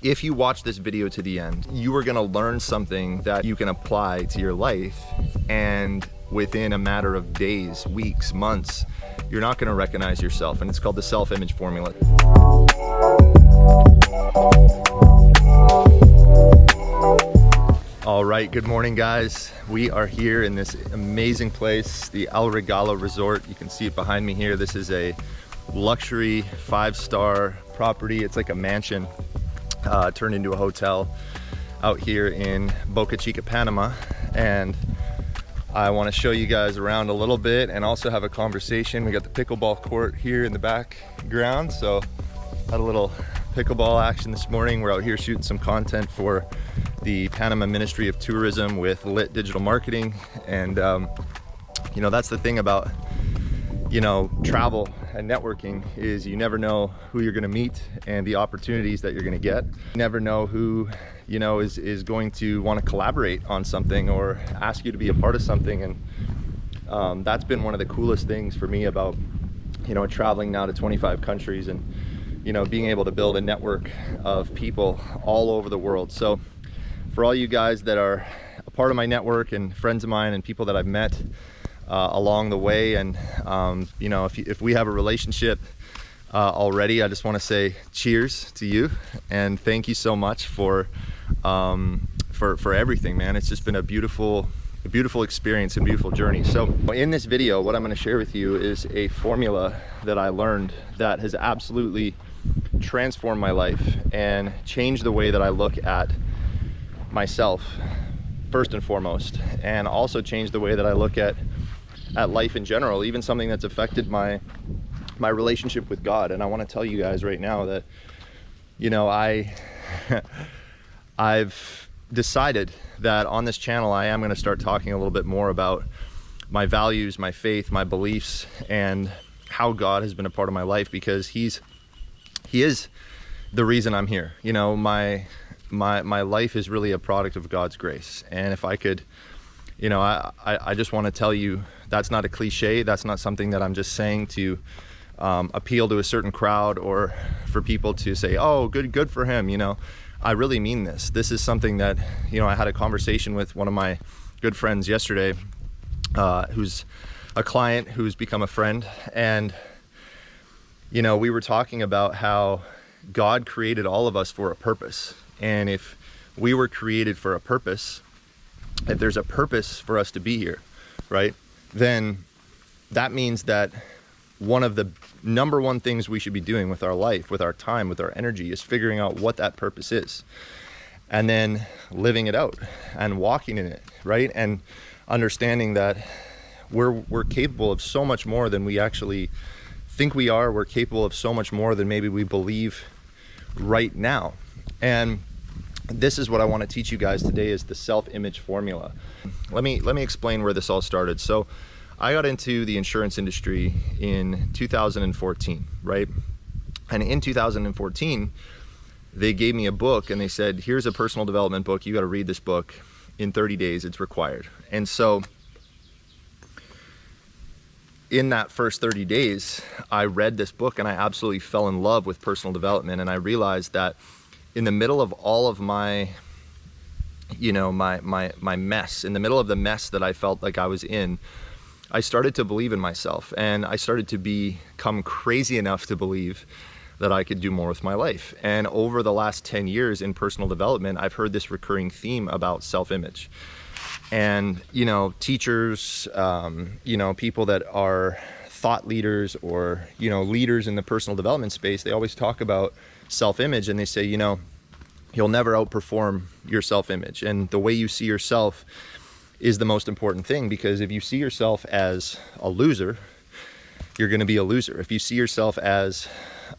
if you watch this video to the end, you are gonna learn something that you can apply to your life, and within a matter of days, weeks, months, you're not gonna recognize yourself, and it's called the self-image formula. All right, good morning guys. We are here in this amazing place, the El Regalo Resort. You can see it behind me here. This is a luxury 5-star property. It's like a mansion turned into a hotel out here in Boca Chica, Panama. And I want to show you guys around a little bit and also have a conversation. We got the pickleball court here in the background. So had a little pickleball action this morning. We're out here shooting some content for the Panama Ministry of Tourism with Lit Digital Marketing. And you know, that's the thing about, you know, travel and networking is you never know who you're going to meet and the opportunities that you're going to get. You never know who, you know, is going to want to collaborate on something or ask you to be a part of something. And that's been one of the coolest things for me about, you know, traveling now to 25 countries and, you know, being able to build a network of people all over the world. So for all you guys that are a part of my network and friends of mine and people that I've met along the way, and you know, if we have a relationship already, I just want to say cheers to you and thank you so much for everything, man. It's just been a beautiful experience and beautiful journey. So in this video, what I'm going to share with you is a formula that I learned that has absolutely transformed my life and changed the way that I look at myself first and foremost, and also changed the way that I look at life in general, even something that's affected my relationship with God. And I want to tell you guys right now that, you know, I've decided that on this channel I am going to start talking a little bit more about my values, my faith, my beliefs, and how God has been a part of my life, because he is the reason I'm here. You know, my life is really a product of God's grace. And if I could, you know, I just want to tell you, that's not a cliche. That's not something that I'm just saying to appeal to a certain crowd or for people to say, oh, good for him. You know, I really mean this. This is something that, you know, I had a conversation with one of my good friends yesterday, who's a client who's become a friend. And, you know, we were talking about how God created all of us for a purpose. And if we were created for a purpose, if there's a purpose for us to be here, right, then that means that one of the number one things we should be doing with our life, with our time, with our energy, is figuring out what that purpose is, and then living it out and walking in it, right? And understanding that we're capable of so much more than we actually think we are. We're capable of so much more than maybe we believe right now. And this is what I want to teach you guys today, is the self-image formula. Let me explain where this all started. So I got into the insurance industry in 2014, right? And in 2014, they gave me a book and they said, here's a personal development book. You got to read this book in 30 days. It's required. And so in that first 30 days, I read this book and I absolutely fell in love with personal development. And I realized that in the middle of all of my, you know, my mess, in the middle of the mess that I felt like I was in, I started to believe in myself, and I started to become crazy enough to believe that I could do more with my life. And over the last 10 years in personal development, I've heard this recurring theme about self-image. And, you know, teachers, you know, people that are thought leaders or, you know, leaders in the personal development space, they always talk about self-image, and they say, you know, you'll never outperform your self-image, and the way you see yourself is the most important thing, because if you see yourself as a loser, you're going to be a loser. If you see yourself as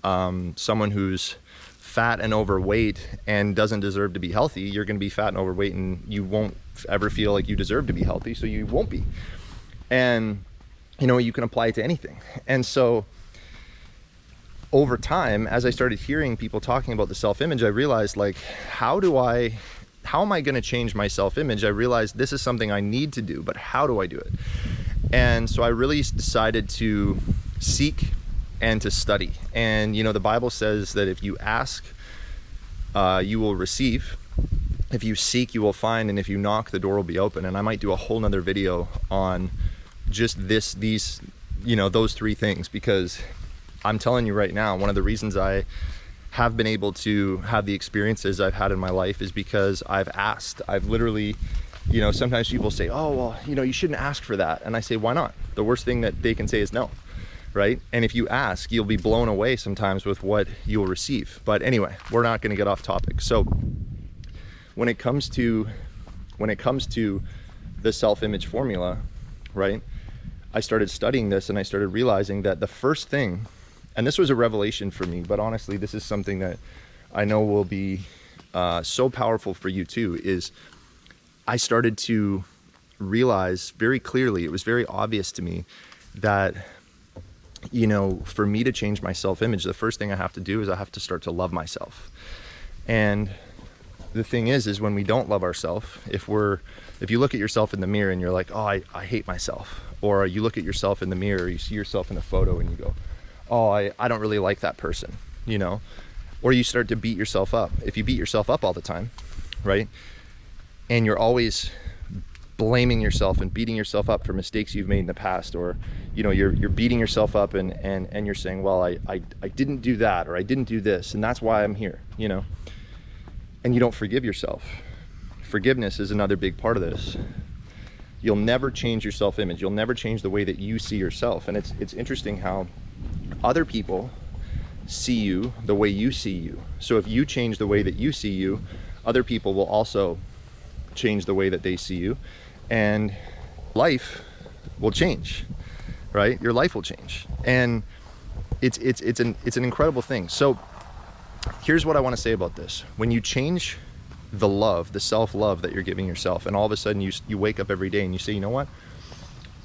someone who's fat and overweight and doesn't deserve to be healthy, you're going to be fat and overweight, and you won't ever feel like you deserve to be healthy, so you won't be. And, you know, you can apply it to anything. And so over time, as I started hearing people talking about the self-image, I realized, like, how am I going to change my self-image? I realized this is something I need to do, but how do I do it? And so I really decided to seek and to study. And, you know, the Bible says that if you ask you will receive. If you seek, you will find, and if you knock, the door will be open. And I might do a whole nother video on just these, those three things, because I'm telling you right now, one of the reasons I have been able to have the experiences I've had in my life is because I've asked. I've literally, sometimes people say, oh, well, you shouldn't ask for that. And I say, why not? The worst thing that they can say is no, right? And if you ask, you'll be blown away sometimes with what you'll receive. But anyway, we're not going to get off topic. So when it comes to the self-image formula, right? I started studying this and I started realizing that the first thing, and this was a revelation for me, but honestly, this is something that I know will be so powerful for you too, is I started to realize very clearly, it was very obvious to me that, for me to change my self-image, the first thing I have to do is I have to start to love myself. And the thing is when we don't love ourselves, if you look at yourself in the mirror and you're like, oh, I hate myself, or you look at yourself in the mirror, you see yourself in a photo and you go, oh, I don't really like that person, or you start to beat yourself up. If you beat yourself up all the time, right, and you're always blaming yourself and beating yourself up for mistakes you've made in the past, or you're beating yourself up and you're saying, well, I didn't do that, or I didn't do this, and that's why I'm here, and you don't forgive yourself. Forgiveness is another big part of this. You'll never change your self-image. You'll never change the way that you see yourself. And it's interesting how other people see you the way you see you. So if you change the way that you see you, other people will also change the way that they see you, and life will change, right? Your life will change. And it's an incredible thing. So here's what I want to say about this. When you change the love, the self-love that you're giving yourself, and all of a sudden you wake up every day and you say, you know what?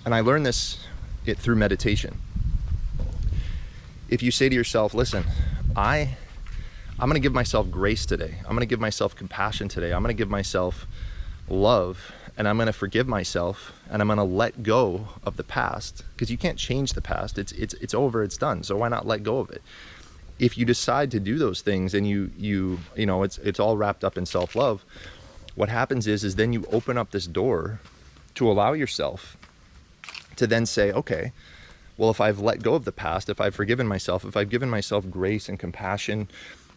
And I learned this through meditation. If you say to yourself, listen, I'm going to give myself grace today. I'm going to give myself compassion today. I'm going to give myself love, and I'm going to forgive myself, and I'm going to let go of the past, because you can't change the past. It's over, it's done. So why not let go of it? If you decide to do those things and it's all wrapped up in self-love, what happens is then you open up this door to allow yourself to then say, okay, well, if I've let go of the past, if I've forgiven myself, if I've given myself grace and compassion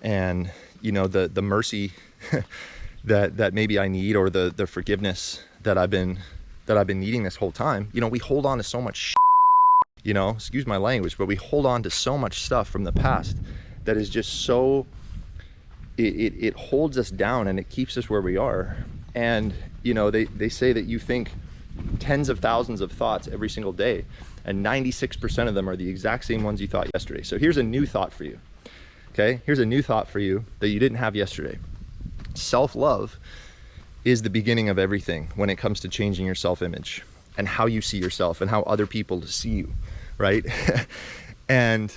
and, the mercy that maybe I need, or the forgiveness that I've been needing this whole time, we hold on to so much excuse my language, but we hold on to so much stuff from the past that is just so, it holds us down and it keeps us where we are. And, they say that you think tens of thousands of thoughts every single day, and 96% of them are the exact same ones you thought yesterday. So here's a new thought for you, okay? Here's a new thought for you that you didn't have yesterday. Self-love is the beginning of everything when it comes to changing your self-image and how you see yourself and how other people see you, right? And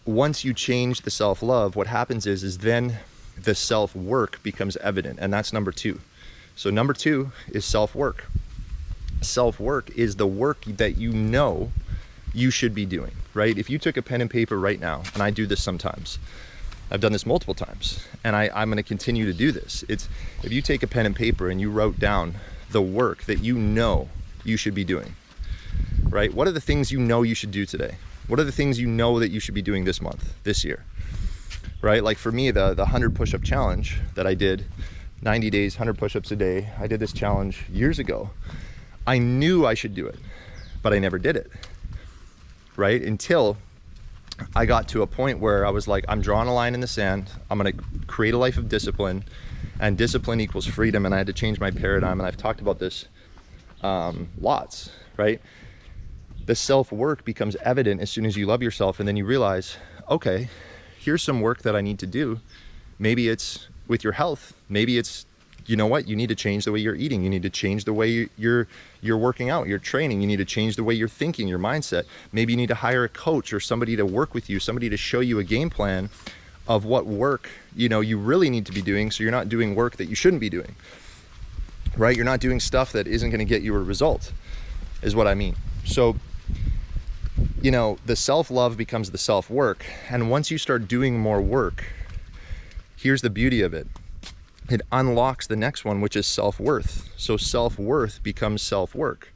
once you change the self-love, what happens is then the self-work becomes evident, and that's number two. So number two is self-work. Self-work is the work that you should be doing, right? If you took a pen and paper right now, and I do this sometimes, I've done this multiple times, and I'm going to continue to do this. It's if you take a pen and paper and you wrote down the work that you should be doing, right? What are the things you should do today? What are the things that you should be doing this month, this year, right? Like for me, the 100 push-up challenge that I did, 90 days, 100 push-ups a day. I did this challenge years ago. I knew I should do it, but I never did it, right? Until I got to a point where I was like, I'm drawing a line in the sand. I'm going to create a life of discipline, and discipline equals freedom. And I had to change my paradigm. And I've talked about this lots, right? The self-work becomes evident as soon as you love yourself, and then you realize, okay, here's some work that I need to do. Maybe it's with your health. Maybe it's, you need to change the way you're eating. You need to change the way you're working out, you're training. You need to change the way you're thinking, your mindset. Maybe you need to hire a coach or somebody to work with you, somebody to show you a game plan of what work, you really need to be doing, so you're not doing work that you shouldn't be doing, right? You're not doing stuff that isn't going to get you a result, is what I mean. So, the self-love becomes the self-work. And once you start doing more work, here's the beauty of it. It unlocks the next one, which is self-worth. So self-worth becomes self-work,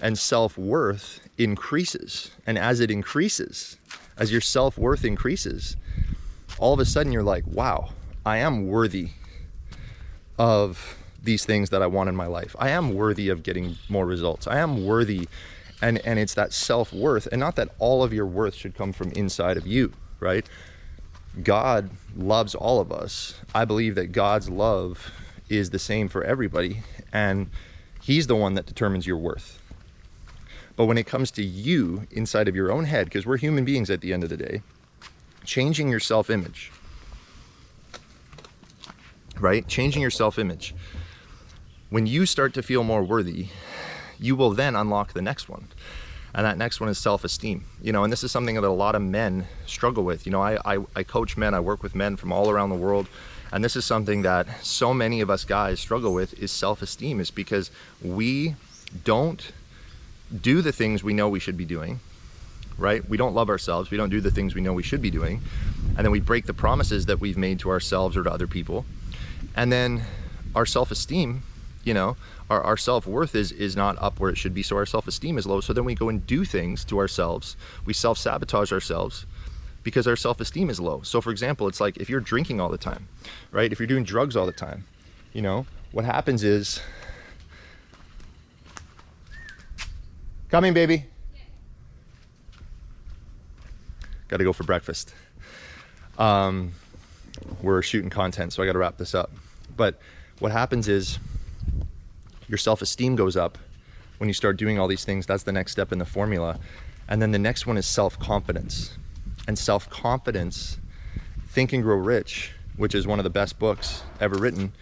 and self-worth increases. And as it increases, as your self-worth increases, all of a sudden you're like, wow, I am worthy of these things that I want in my life. I am worthy of getting more results. I am worthy. And it's that self-worth, and not that all of your worth should come from inside of you, right? God loves all of us. I believe that God's love is the same for everybody, and he's the one that determines your worth. But when it comes to you inside of your own head, because we're human beings at the end of the day, changing your self-image, right? Changing your self-image. When you start to feel more worthy, you will then unlock the next one. And that next one is self-esteem. You know, and this is something that a lot of men struggle with. You know, I coach men, I work with men from all around the world. And this is something that so many of us guys struggle with, is self-esteem. Is because we don't do the things we know we should be doing, right? We don't love ourselves. We don't do the things we know we should be doing. And then we break the promises that we've made to ourselves or to other people. And then our self-esteem, you know, our self-worth is not up where it should be, so our self-esteem is low. So then we go and do things to ourselves. We self-sabotage ourselves because our self-esteem is low. So for example, it's like if you're drinking all the time, right? If you're doing drugs all the time, you know, what happens is, coming, baby. Yeah. Got to go for breakfast. We're shooting content, so I got to wrap this up. But what happens is, your self-esteem goes up when you start doing all these things. That's the next step in the formula. And then the next one is self-confidence. And self-confidence, Think and Grow Rich, which is one of the best books ever written,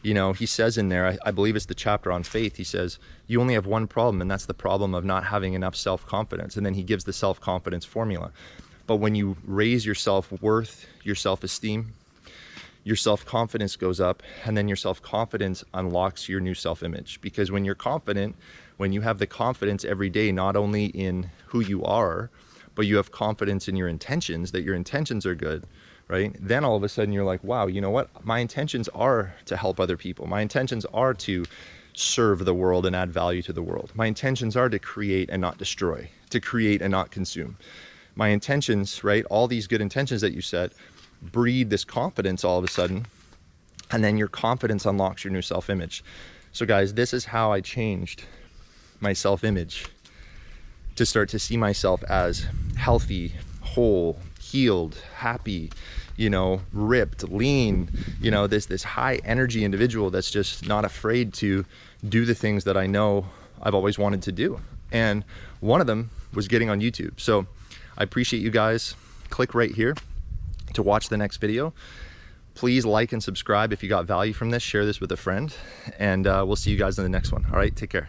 you know, he says in there, I believe it's the chapter on faith, he says, you only have one problem, and that's the problem of not having enough self-confidence. And then he gives the self-confidence formula. But when you raise your self-worth, your self-esteem, your self-confidence goes up, and then your self-confidence unlocks your new self-image. Because when you're confident, when you have the confidence every day, not only in who you are, but you have confidence in your intentions, that your intentions are good, right? Then all of a sudden you're like, wow, you know what? My intentions are to help other people. My intentions are to serve the world and add value to the world. My intentions are to create and not destroy, to create and not consume. My intentions, right? All these good intentions that you set breed this confidence all of a sudden, and then your confidence unlocks your new self-image. So guys, this is how I changed my self-image to start to see myself as healthy, whole, healed, happy, you know, ripped, lean, you know, this high energy individual that's just not afraid to do the things that I know I've always wanted to do. And one of them was getting on YouTube. So I appreciate you guys. Click right here to watch the next video. Please like and subscribe if you got value from this. Share this with a friend, and we'll see you guys in the next one. All right, take care.